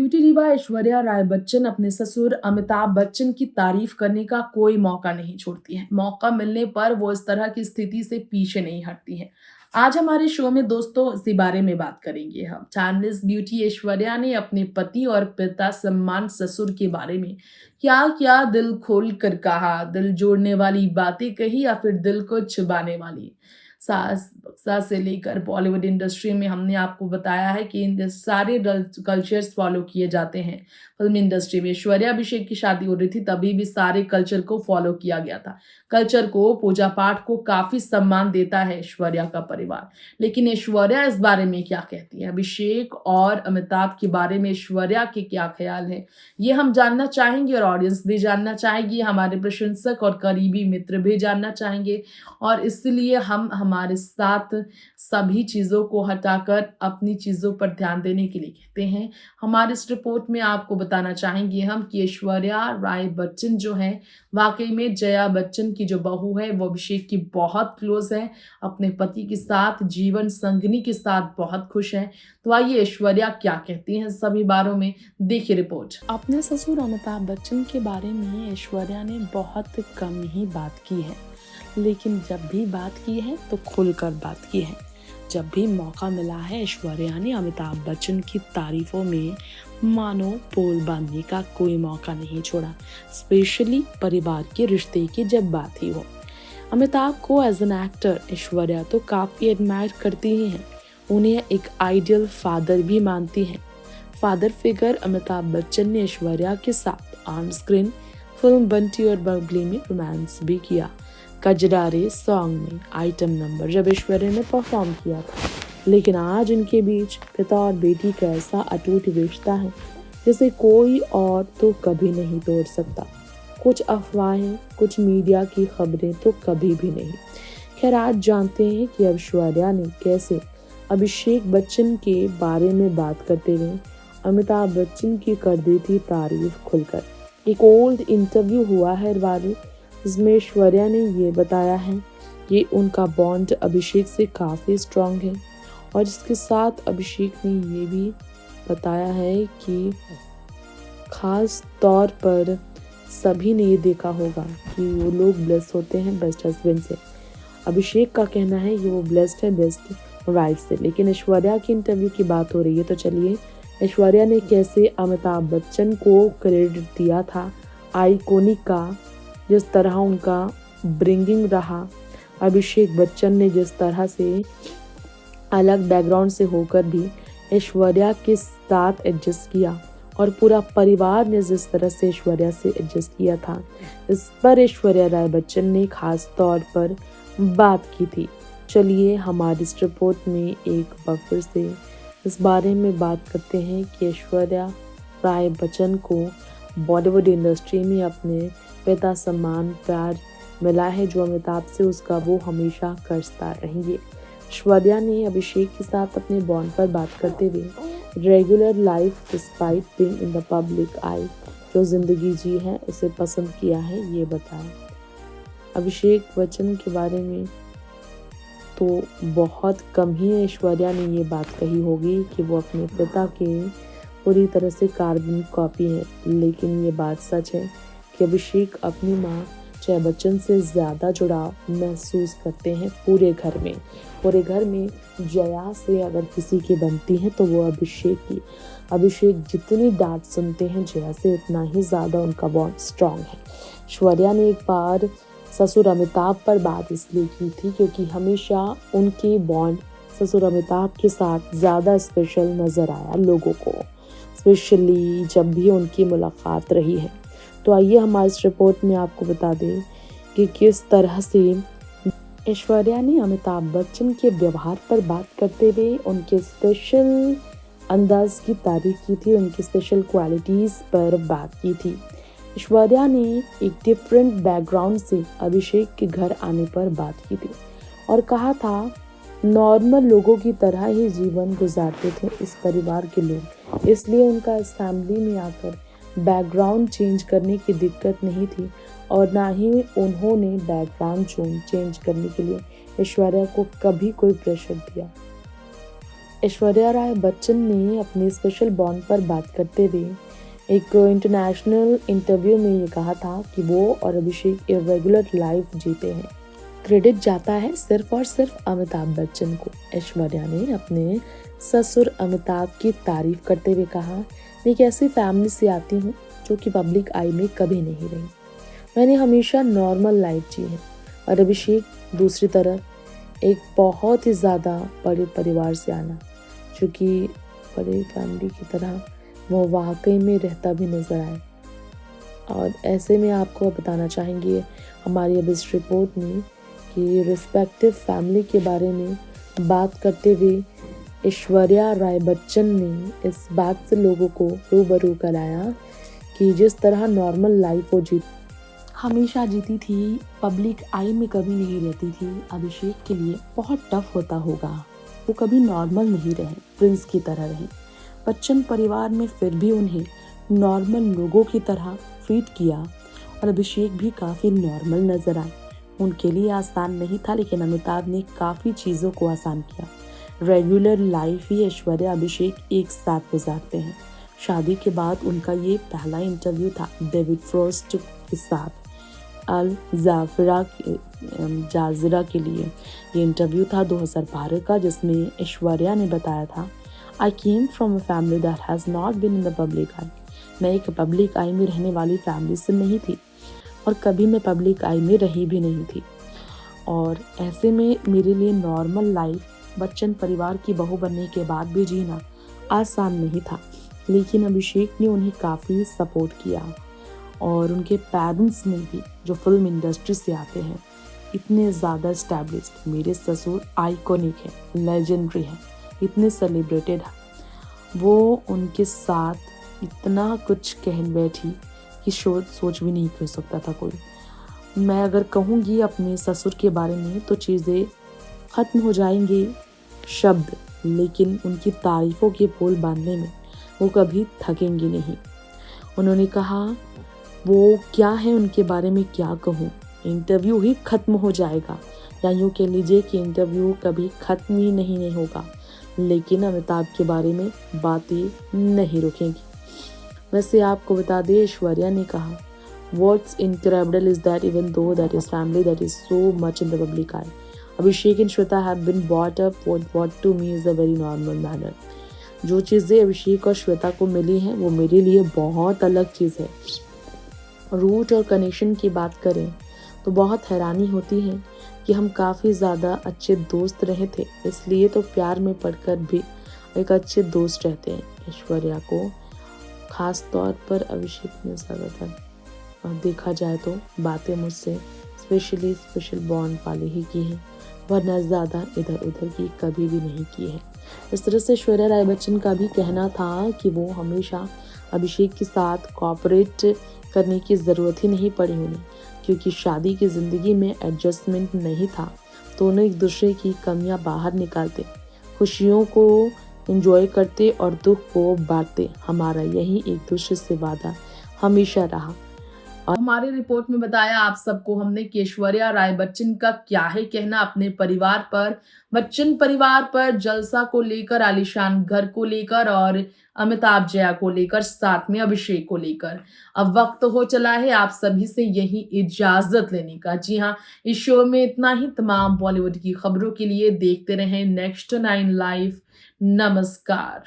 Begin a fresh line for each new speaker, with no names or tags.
Beauty diva Aishwarya Rai Bachchan अपने ससुर अमिताभ बच्चन की तारीफ करने का कोई मौका नहीं छोड़ती हैं। मौका मिलने पर वो इस तरह की स्थिति से पीछे नहीं हटती हैं। आज हमारे शो में दोस्तों इसी बारे में बात करेंगे हम। टाइमलेस ब्यूटी ऐश्वर्या ने अपने पति और पिता सम्मान ससुर के बारे में क्या क्या दिल खोल कर कहा, दिल जोड़ने वाली बातें कही या फिर दिल को छुपाने वाली। सास बक्सा से लेकर बॉलीवुड इंडस्ट्री में हमने आपको बताया है कि इन सारे कल्चर्स फॉलो किए जाते हैं। फिल्म इंडस्ट्री में ऐश्वर्या अभिषेक की शादी हो रही थी, तभी भी सारे कल्चर को फॉलो किया गया था। कल्चर को, पूजा पाठ को काफी सम्मान देता है ऐश्वर्या का परिवार। लेकिन ऐश्वर्या इस बारे में क्या कहती है, अभिषेक और अमिताभ के बारे में ऐश्वर्या के क्या ख्याल है, ये हम जानना चाहेंगे और ऑडियंस भी जानना चाहेगी, हमारे प्रशंसक और करीबी मित्र भी जानना चाहेंगे। और इसलिए हम हमारे साथ सभी चीज़ों को हटाकर अपनी चीज़ों पर ध्यान देने के लिए कहते हैं। हमारे इस रिपोर्ट में आपको बताना चाहेंगे हम कि ऐश्वर्या राय बच्चन जो है, वाकई में जया बच्चन की जो बहू है वो अभिषेक की बहुत क्लोज है, अपने पति के साथ, जीवन संगिनी के साथ बहुत खुश है। तो आइए ऐश्वर्या क्या कहती हैं सभी बारों में, देखिए रिपोर्ट।
अपने ससुर अमिताभ बच्चन के बारे में ऐश्वर्या ने बहुत कम ही बात की है, लेकिन जब भी बात की है तो खुलकर बात की है। जब भी मौका मिला है ऐश्वर्या ने अमिताभ बच्चन की तारीफों में मानो पोल बांधने का कोई मौका नहीं छोड़ा, स्पेशली परिवार के रिश्ते की जब बात ही हो। अमिताभ को एज एन एक्टर ऐश्वर्या तो काफी एडमायर करती ही हैं, उन्हें एक आइडियल फादर भी मानती हैं। फादर फिगर अमिताभ बच्चन ने ऐश्वर्या के साथ ऑन स्क्रीन फिल्म बंटी और बबली में रोमांस भी किया। कजरारे सॉन्ग में आइटम नंबर जब ऐश्वर्या ने परफॉर्म किया था। लेकिन आज इनके बीच पिता और बेटी का ऐसा अटूट रिश्ता है जिसे कोई और तो कभी नहीं तोड़ सकता। कुछ अफवाहें, कुछ मीडिया की खबरें तो कभी भी नहीं। खैर, आज जानते हैं कि ऐश्वर्या ने कैसे अभिषेक बच्चन के बारे में बात करते हुए अमिताभ बच्चन की कर दी थी तारीफ खुलकर। एक ओल्ड इंटरव्यू हुआ है वायरल, जिसमें ऐश्वर्या ने ये बताया है कि उनका बॉन्ड अभिषेक से काफ़ी स्ट्रांग है और इसके साथ अभिषेक ने ये भी बताया है कि खास तौर पर सभी ने ये देखा होगा कि वो लोग ब्लेस्ड होते हैं बेस्ट हस्बैंड से। अभिषेक का कहना है कि वो ब्लेस्ड है बेस्ट वाइफ से। लेकिन ऐश्वर्या की इंटरव्यू की बात हो रही है, तो चलिए ऐश्वर्या ने कैसे अमिताभ बच्चन को क्रेडिट दिया था आइकॉनिक का, जिस तरह उनका ब्रिंगिंग रहा। अभिषेक बच्चन ने जिस तरह से अलग बैकग्राउंड से होकर भी ऐश्वर्या के साथ एडजस्ट किया और पूरा परिवार ने जिस तरह से ऐश्वर्या से एडजस्ट किया था, इस पर ऐश्वर्या राय बच्चन ने खास तौर पर बात की थी। चलिए हमारी इस रिपोर्ट में एक बार फिर से इस बारे में बात करते हैं कि ऐश्वर्या राय बच्चन को बॉलीवुड इंडस्ट्री में अपने पिता सम्मान प्यार मिला है, जो अमिताभ से उसका वो हमेशा करता रहेंगे। ऐश्वर्या ने अभिषेक के साथ अपने बॉन्ड पर बात करते हुए regular life despite being in the public eye, जो जिंदगी जी है उसे पसंद किया है, ये बताया। अभिषेक बच्चन के बारे में तो बहुत कम ही ऐश्वर्या ने ये बात कही होगी कि वो अपने पिता के पूरी तरह से कार्बन कॉपी है, लेकिन ये बात सच है कि अभिषेक अपनी माँ जया बच्चन से ज़्यादा जुड़ाव महसूस करते हैं पूरे घर में। पूरे घर में जया से अगर किसी की बनती है तो वो अभिषेक की। अभिषेक जितनी डांट सुनते हैं जया से, उतना ही ज़्यादा उनका बॉन्ड स्ट्रांग है। ऐश्वर्या ने एक बार ससुर अमिताभ पर बात इसलिए की थी क्योंकि हमेशा उनके बॉन्ड ससुर अमिताभ के साथ ज़्यादा स्पेशल नज़र आया लोगों को, स्पेशली जब भी उनकी मुलाकात रही है। तो आइए हमारी इस रिपोर्ट में आपको बता दें कि किस तरह से ऐश्वर्या ने अमिताभ बच्चन के व्यवहार पर बात करते हुए उनके स्पेशल अंदाज की तारीफ की थी, उनकी स्पेशल क्वालिटीज़ पर बात की थी। ऐश्वर्या ने एक डिफरेंट बैकग्राउंड से अभिषेक के घर आने पर बात की थी और कहा था नॉर्मल लोगों की तरह ही जीवन गुजारते थे इस परिवार के लोग, इसलिए उनका इस फैमिली में आकर बैकग्राउंड चेंज करने की दिक्कत नहीं थी और ना ही उन्होंने बैकग्राउंड चेंज करने के लिए ऐश्वर्या को कभी कोई प्रेशर दिया। ऐश्वर्या राय बच्चन ने अपने स्पेशल बॉन्ड पर बात करते हुए एक इंटरनेशनल इंटरव्यू में ये कहा था कि वो और अभिषेक इरेगुलर लाइफ जीते हैं। क्रेडिट जाता है सिर्फ और सिर्फ अमिताभ बच्चन को। ऐश्वर्या ने अपने ससुर अमिताभ की तारीफ करते हुए कहा, मैं एक ऐसी फैमिली से आती हूँ जो कि पब्लिक आई में कभी नहीं रही। मैंने हमेशा नॉर्मल लाइफ जी है और अभिषेक दूसरी तरफ एक बहुत ही ज़्यादा बड़े परिवार से आना, जो कि बड़े फैमिली की तरह वो वाकई में रहता भी नज़र आए। और ऐसे में आपको बताना चाहेंगे हमारी अब इस रिपोर्ट में कि रिस्पेक्टिव फैमिली के बारे में बात करते हुए ऐश्वर्या राय बच्चन ने इस बात से लोगों को रूबरू कराया कि जिस तरह नॉर्मल लाइफ वो हमेशा जीती थी, पब्लिक आई में कभी नहीं रहती थी, अभिषेक के लिए बहुत टफ होता होगा। वो कभी नॉर्मल नहीं रहे, प्रिंस की तरह रहे। बच्चन परिवार में फिर भी उन्हें नॉर्मल लोगों की तरह ट्रीट किया और अभिषेक भी काफ़ी नॉर्मल नजर आए। उनके लिए आसान नहीं था, लेकिन अमिताभ ने काफ़ी चीज़ों को आसान किया। रेगुलर लाइफ ही ऐश्वर्या अभिषेक एक साथ गुजारते हैं। शादी के बाद उनका ये पहला इंटरव्यू था डेविड फ्रॉस्ट के साथ अल जाज़ीरा के लिए। ये इंटरव्यू था 2012 का, जिसमें ऐश्वर्या ने बताया था, I came from a family that has not been in the public eye. मैं एक पब्लिक आई में रहने वाली फैमिली से नहीं थी और कभी मैं पब्लिक आई में रही भी नहीं थी, और ऐसे में मेरे लिए नॉर्मल लाइफ बच्चन परिवार की बहू बनने के बाद भी जीना आसान नहीं था। लेकिन अभिषेक ने उन्हें काफ़ी सपोर्ट किया और उनके पेरेंट्स ने भी, जो फिल्म इंडस्ट्री से आते हैं, इतने ज़्यादा एस्टैब्लिश्ड। मेरे ससुर आइकॉनिक है, लेजेंडरी है, इतने सेलिब्रेटेड है। वो उनके साथ इतना कुछ कह बैठी कि सोच भी नहीं कर सकता था कोई। मैं अगर कहूँगी अपने ससुर के बारे में तो चीज़ें ख़त्म हो जाएंगी शब्द, लेकिन उनकी तारीफ़ों के पोल बांधने में वो कभी थकेंगे नहीं। उन्होंने कहा, वो क्या है उनके बारे में क्या कहूँ, इंटरव्यू ही ख़त्म हो जाएगा, या यूँ कह लीजिए कि इंटरव्यू कभी ख़त्म ही नहीं होगा, लेकिन अमिताभ के बारे में बातें नहीं रुकेंगी। वैसे आपको बता दें, ऐश्वर्या ने कहा, What's incredible is that even though that is family that is so much in the public eye, Abhishek and Shweta have been brought up what to me is a very normal manner. जो चीज़ें अभिषेक और श्वेता को मिली हैं वो मेरे लिए बहुत अलग चीज़ है। रूट और कनेक्शन की बात करें तो बहुत हैरानी होती है कि हम काफ़ी ज़्यादा अच्छे दोस्त रहे थे, इसलिए तो प्यार में पड़कर भी एक अच्छे दोस्त रहते हैं। ऐश्वर्या को ख़ास तौर पर अभिषेक ने ज़्यादातर और देखा जाए तो बातें मुझसे स्पेशल बॉन्ड वाले ही की हैं, वरना ज़्यादा इधर उधर की कभी भी नहीं की है। इस तरह से ऐश्वर्या राय बच्चन का भी कहना था कि वो हमेशा अभिषेक के साथ कोऑपरेट करने की ज़रूरत ही नहीं पड़ी उन्हें, क्योंकि शादी की ज़िंदगी में एडजस्टमेंट नहीं था। दोनों एक दूसरे की कमियां बाहर निकालते, खुशियों को एंजॉय करते और दुख को बांटते। हमारा यही एक दूसरे से वादा हमेशा रहा।
हमारी रिपोर्ट में बताया आप सबको हमने कि ऐश्वर्या राय बच्चन का क्या है कहना अपने परिवार पर, बच्चन परिवार पर, जलसा को लेकर, आलीशान घर को लेकर और अमिताभ जया को लेकर, साथ में अभिषेक को लेकर। अब वक्त हो चला है आप सभी से यही इजाजत लेने का। जी हाँ, इस शो में इतना ही। तमाम बॉलीवुड की खबरों के लिए देखते रहें नेक्स्ट 9 लाइव। नमस्कार।